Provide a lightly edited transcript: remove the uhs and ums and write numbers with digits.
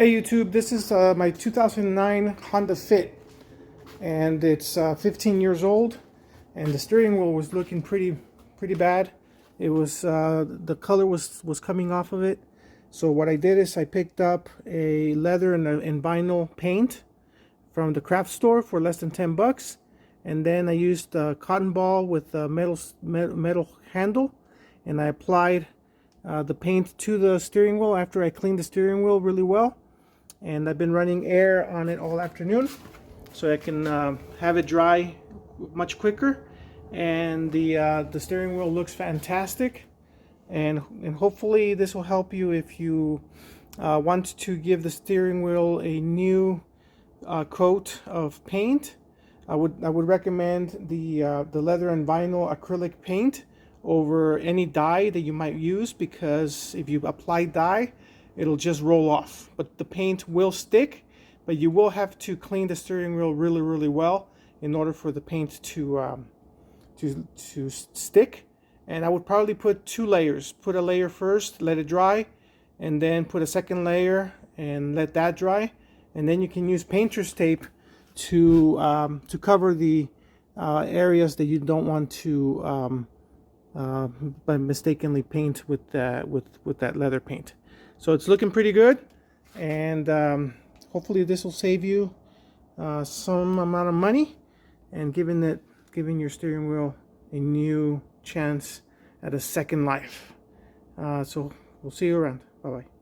Hey YouTube, this is my 2009 Honda Fit, and it's 15 years old, and the steering wheel was looking pretty bad. It was the color was coming off of it. So what I did is I picked up a leather and vinyl paint from the craft store for less than 10 bucks, and then I used a cotton ball with a metal handle, and I applied the paint to the steering wheel after I cleaned the steering wheel really well. And I've been running air on it all afternoon so I can have it dry much quicker. And the steering wheel looks fantastic, and hopefully this will help you if you want to give the steering wheel a new coat of paint. I would recommend the leather and vinyl acrylic paint over any dye that you might use, because if you apply dye, it'll just roll off, but the paint will stick. But you will have to clean the steering wheel really well in order for the paint to stick. And I would probably put two layers. Put a layer first, let it dry, and then put a second layer and let that dry. And then you can use painter's tape to cover the areas that you don't want to by mistakenly paint with that leather paint. So it's looking pretty good, and hopefully this will save you some amount of money, and giving your steering wheel a new chance at a second life. So we'll see you around. Bye bye.